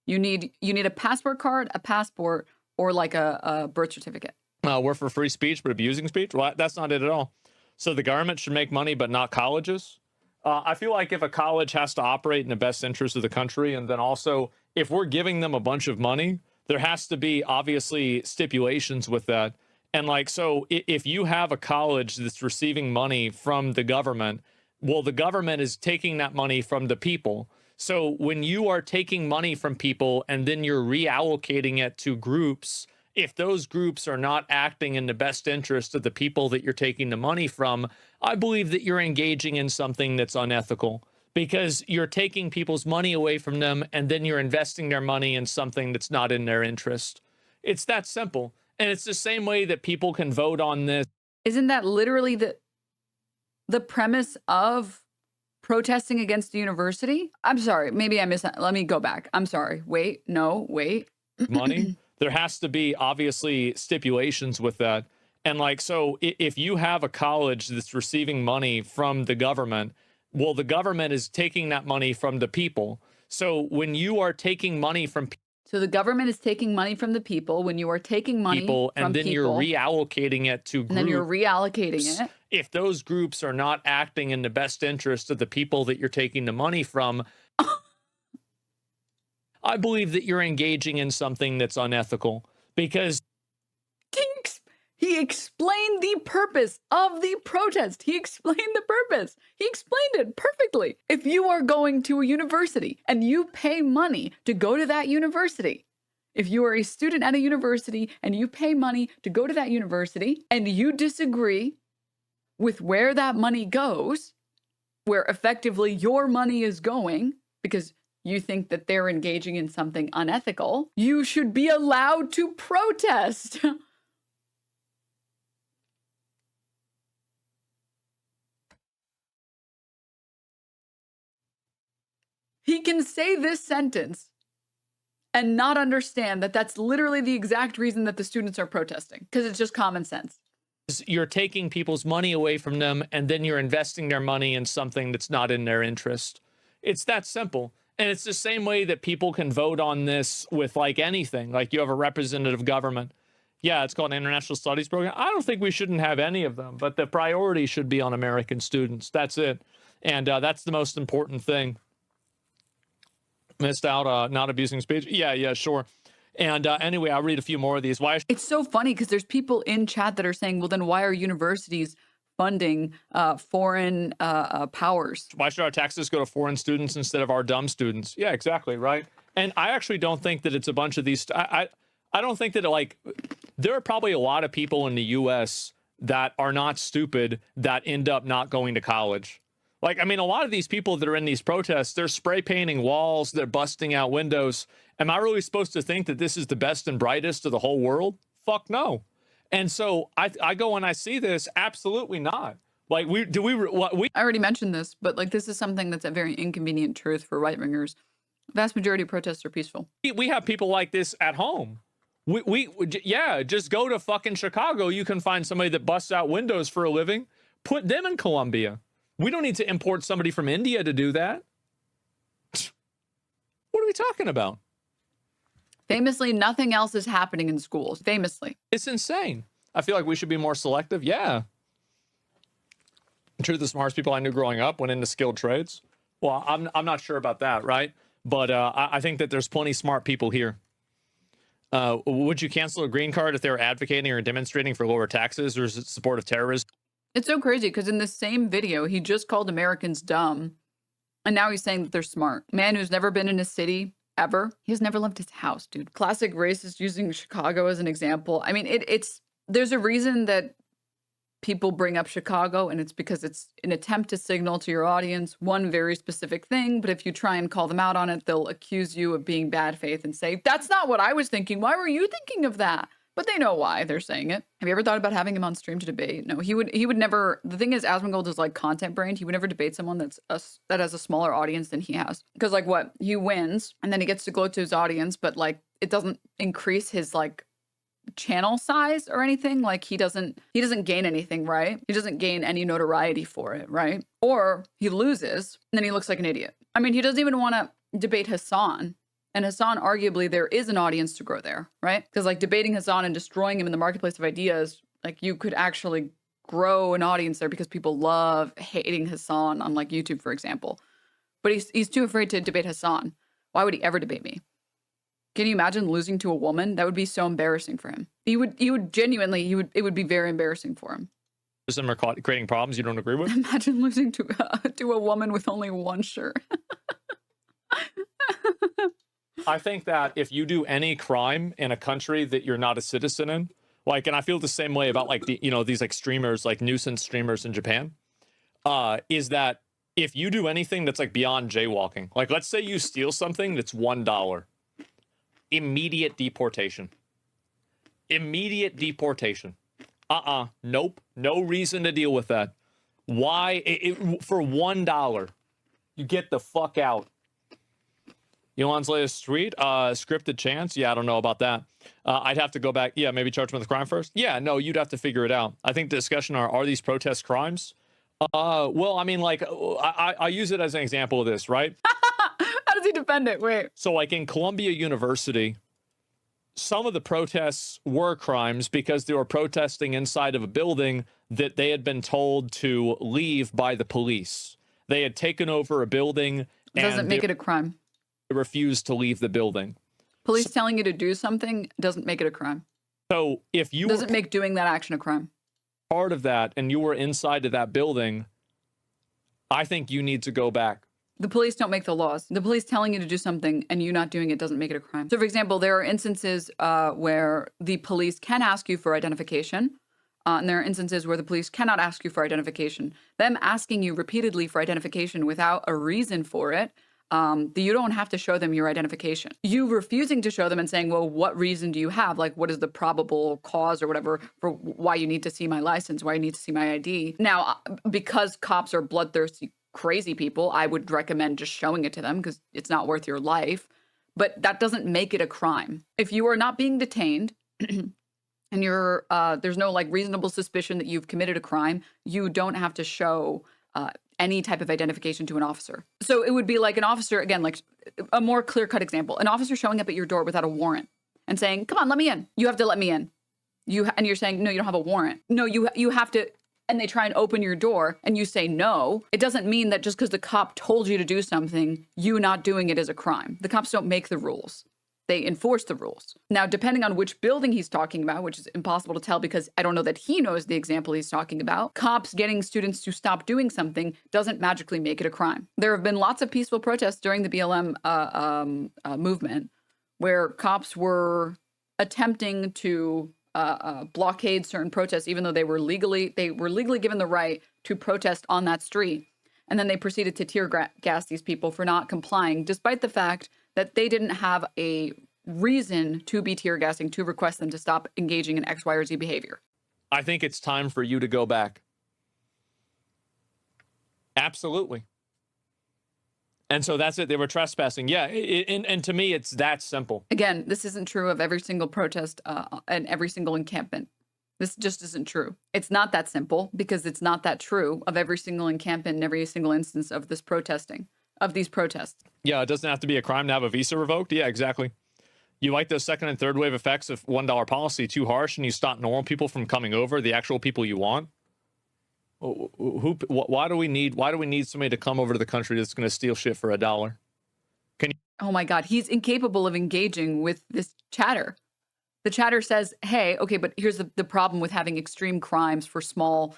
You need a passport card, a passport, or like a birth certificate. We're for free speech, but abusing speech? Well, that's not it at all. So the government should make money, but not colleges. I feel like if a college has to operate in the best interest of the country, and then also if we're giving them a bunch of money, there has to be obviously stipulations with that. And like, so if you have a college that's receiving money from the government, well, the government is taking that money from the people. So when you are taking money from people and then you're reallocating it to groups, if those groups are not acting in the best interest of the people that you're taking the money from, I believe that you're engaging in something that's unethical, because you're taking people's money away from them and then you're investing their money in something that's not in their interest. It's that simple. And it's the same way that people can vote on this. Isn't that literally the premise of protesting against the university? I'm sorry. Maybe I missed that. Let me go back. I'm sorry. Wait. No, wait. Money. There has to be obviously stipulations with that. And like, so if you have a college that's receiving money from the government, well, the government is taking that money from the people. So when you are taking money from So the government is taking money from the people. When you are taking money people, and from then people, you're reallocating it to groups. and then you're reallocating it. If those groups are not acting in the best interest of the people that you're taking the money from, I believe that you're engaging in something that's unethical, because he explained the purpose of the protest. He explained the purpose. He explained it perfectly. If you are going to a university and you pay money to go to that university, if you are a student at a university and you pay money to go to that university and you disagree with where that money goes, where effectively your money is going because you think that they're engaging in something unethical, you should be allowed to protest. He can say this sentence and not understand that that's literally the exact reason that the students are protesting, because it's just common sense. You're taking people's money away from them and then you're investing their money in something that's not in their interest. It's that simple. And it's the same way that people can vote on this with like anything. Like you have a representative government. Yeah, it's called an international studies program. I don't think we shouldn't have any of them, but the priority should be on American students. That's it. And that's the most important thing. Missed out, not abusing speech. Yeah, sure. And anyway, I'll read a few more of these. Why? It's so funny because there's people in chat that are saying, well, then why are universities funding foreign powers? Why should our taxes go to foreign students instead of our dumb students? Yeah, exactly, right? And I actually don't think that it's a bunch of these. I don't think that like there are probably a lot of people in the U.S. that are not stupid that end up not going to college. Like, I mean, a lot of these people that are in these protests, they're spray painting walls, they're busting out windows. Am I really supposed to think that this is the best and brightest of the whole world? Fuck no. And so I go and I see this, absolutely not. Like, I already mentioned this, but like, this is something that's a very inconvenient truth for right-wingers. Vast majority of protests are peaceful. We have people like this at home. Yeah, just go to fucking Chicago. You can find somebody that busts out windows for a living. Put them in Colombia. We don't need to import somebody from India to do that. What are we talking about? Famously, nothing else is happening in schools. Famously. It's insane. I feel like we should be more selective. Yeah. Two of the smartest people I knew growing up went into skilled trades. Well, I'm not sure about that, right? But I think that there's plenty smart people here. Would you cancel a green card if they were advocating or demonstrating for lower taxes or support of terrorism? It's so crazy because in the same video, he just called Americans dumb. And now he's saying that they're smart. Man who's never been in a city ever. He's never left his house, dude. Classic racist using Chicago as an example. I mean, there's a reason that people bring up Chicago, and it's because it's an attempt to signal to your audience one very specific thing. But if you try and call them out on it, they'll accuse you of being bad faith and say, that's not what I was thinking. Why were you thinking of that? But they know why they're saying it. Have you ever thought about having him on stream to debate? No, he would never. The thing is, Asmongold is like content brained. He would never debate someone that has a smaller audience than he has. Because like what? He wins and then he gets to gloat to his audience, but like it doesn't increase his like channel size or anything. Like he doesn't gain anything, right? He doesn't gain any notoriety for it, right? Or he loses and then he looks like an idiot. I mean, he doesn't even want to debate Hassan. And Hassan, arguably, there is an audience to grow there, right? Because like debating Hassan and destroying him in the marketplace of ideas, like you could actually grow an audience there because people love hating Hassan on like YouTube, for example. But he's too afraid to debate Hassan. Why would he ever debate me? Can you imagine losing to a woman? That would be so embarrassing for him. He would genuinely, it would be very embarrassing for him. Are creating problems you don't agree with? Imagine losing to a woman with only one shirt. I think that if you do any crime in a country that you're not a citizen in, like, and I feel the same way about like the, these like streamers, like nuisance streamers in Japan, is that if you do anything that's like beyond jaywalking, like let's say you steal something that's $1, immediate deportation. Immediate deportation. Nope. No reason to deal with that. Why? For $1, you get the fuck out. Elon's latest tweet, scripted chance. Yeah, I don't know about that. I'd have to go back. Yeah, maybe charge him with a crime first. Yeah, no, you'd have to figure it out. I think the discussion are these protests crimes? Well, I mean, like, I use it as an example of this, right? How does he defend it? Wait. So, like, in Columbia University, some of the protests were crimes because they were protesting inside of a building that they had been told to leave by the police. They had taken over a building. It doesn't make it a crime. Refused to leave the building. Police telling you to do something doesn't make it a crime. So if you doesn't make doing that action a crime. Part of that and you were inside of that building, I think you need to go back. The police don't make the laws. The police telling you to do something and you not doing it doesn't make it a crime. So for example, there are instances where the police can ask you for identification. And there are instances where the police cannot ask you for identification. Them asking you repeatedly for identification without a reason for it, you don't have to show them your identification. You refusing to show them and saying, well, what reason do you have? Like, what is the probable cause or whatever for why you need to see my license, why you need to see my ID? Now, because cops are bloodthirsty, crazy people, I would recommend just showing it to them because it's not worth your life. But that doesn't make it a crime. If you are not being detained and you're there's no like reasonable suspicion that you've committed a crime, you don't have to show any type of identification to an officer. So it would be like an officer, again, like a more clear-cut example, an officer showing up at your door without a warrant and saying, come on, let me in. You have to let me in. And you're saying, no, you don't have a warrant. No, you have to, and they try and open your door and you say no. It doesn't mean that just because the cop told you to do something, you not doing it is a crime. The cops don't make the rules. They enforce the rules. Now, depending on which building he's talking about, which is impossible to tell because I don't know that he knows the example he's talking about, cops getting students to stop doing something doesn't magically make it a crime. There have been lots of peaceful protests during the BLM movement where cops were attempting to blockade certain protests, even though they were legally given the right to protest on that street. And then they proceeded to tear gas these people for not complying, despite the fact that they didn't have a reason to be tear gassing to request them to stop engaging in X, Y, or Z behavior. I think it's time for you to go back. Absolutely. And so that's it. They were trespassing. Yeah. And to me, it's that simple. Again, this isn't true of every single protest and every single encampment. This just isn't true. It's not that simple because it's not that true of every single encampment and every single instance of this protesting. Of these protests. Yeah, it doesn't have to be a crime to have a visa revoked. Yeah, exactly. You like those second and third wave effects of $1 policy too harsh and you stop normal people from coming over, the actual people you want? Why do we need somebody to come over to the country that's going to steal shit for $1? Can you? Oh my God, he's incapable of engaging with this chatter. The chatter says, hey, okay, but here's the problem with having extreme punishments for small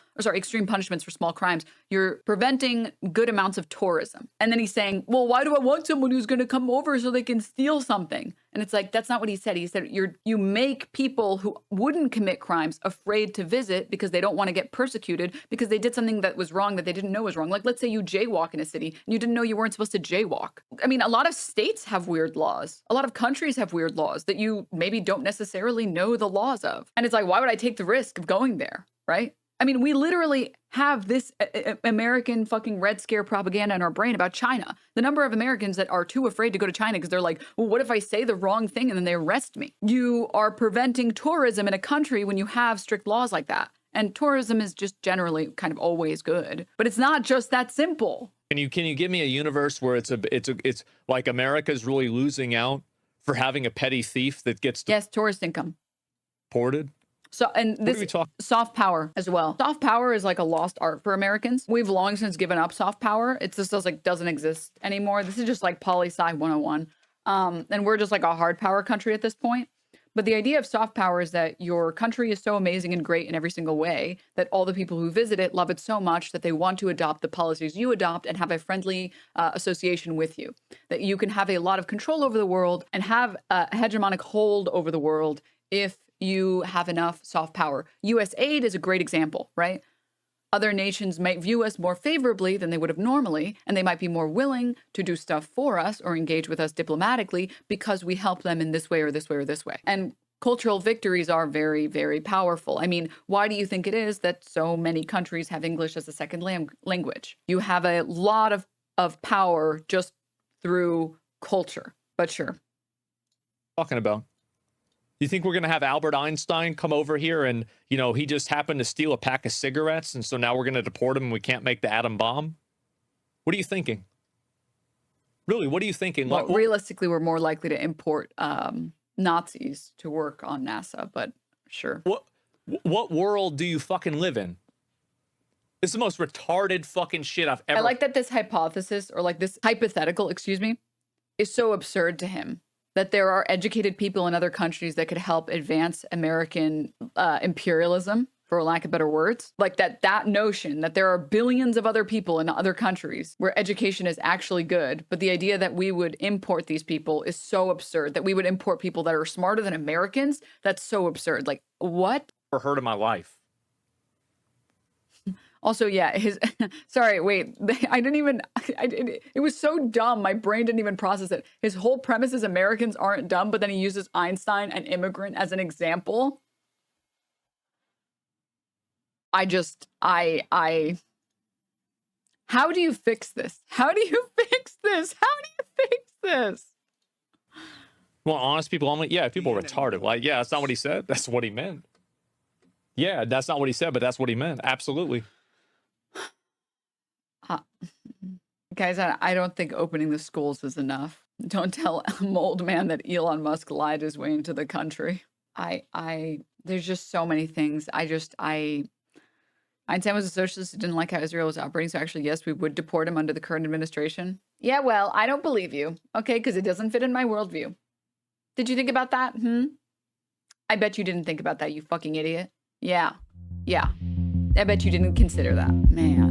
crimes. You're preventing good amounts of tourism. And then he's saying, well, why do I want someone who's going to come over so they can steal something? And it's like, that's not what he said. He said, you make people who wouldn't commit crimes afraid to visit because they don't want to get persecuted because they did something that was wrong that they didn't know was wrong. Like, let's say you jaywalk in a city and you didn't know you weren't supposed to jaywalk. I mean, a lot of states have weird laws. A lot of countries have weird laws that you maybe don't necessarily know the laws of. And it's like, why would I take the risk of going there, right? I mean, we literally have this American fucking Red Scare propaganda in our brain about China. The number of Americans that are too afraid to go to China because they're like, well, what if I say the wrong thing and then they arrest me? You are preventing tourism in a country when you have strict laws like that. And tourism is just generally kind of always good. But it's not just that simple. Can you give me a universe where it's like America's really losing out for having a petty thief that gets tourist income deported? So, and this soft power as well. Soft power is like a lost art for Americans. We've long since given up soft power. It just doesn't exist anymore. This is just like poli-sci 101. And we're just like a hard power country at this point. But the idea of soft power is that your country is so amazing and great in every single way that all the people who visit it love it so much that they want to adopt the policies you adopt and have a friendly association with you. That you can have a lot of control over the world and have a hegemonic hold over the world if you have enough soft power. US aid is a great example, right? Other nations might view us more favorably than they would have normally, and they might be more willing to do stuff for us or engage with us diplomatically because we help them in this way or this way or this way. And cultural victories are very, very powerful. I mean, why do you think it is that so many countries have English as a second language? You have a lot of power just through culture, but sure. Talking about. You think we're going to have Albert Einstein come over here and, he just happened to steal a pack of cigarettes and so now we're going to deport him and we can't make the atom bomb? What are you thinking? Really, what are you thinking? Well, realistically, we're more likely to import Nazis to work on NASA, but sure. What world do you fucking live in? It's the most retarded fucking shit I've ever... I like that this hypothesis, or like this hypothetical, excuse me, is so absurd to him. That there are educated people in other countries that could help advance American imperialism, for lack of better words. Like that notion that there are billions of other people in other countries where education is actually good. But the idea that we would import these people is so absurd. That we would import people that are smarter than Americans, that's so absurd. Like, what? Never heard in my life. Also, yeah, sorry, wait, it was so dumb. My brain didn't even process it. His whole premise is Americans aren't dumb, but then he uses Einstein, an immigrant, as an example. How do you fix this? How do you fix this? How do you fix this? Well, honest people, people are retarded. Like, yeah, that's not what he said. That's what he meant. Yeah, that's not what he said, but that's what he meant. Absolutely. Guys, I don't think opening the schools is enough. Don't tell Mold Man that Elon Musk lied his way into the country. There's just so many things. Einstein was a socialist who didn't like how Israel was operating. So actually, yes, we would deport him under the current administration. Yeah, well, I don't believe you. Okay, because it doesn't fit in my worldview. Did you think about that? I bet you didn't think about that, you fucking idiot. Yeah. I bet you didn't consider that. Man.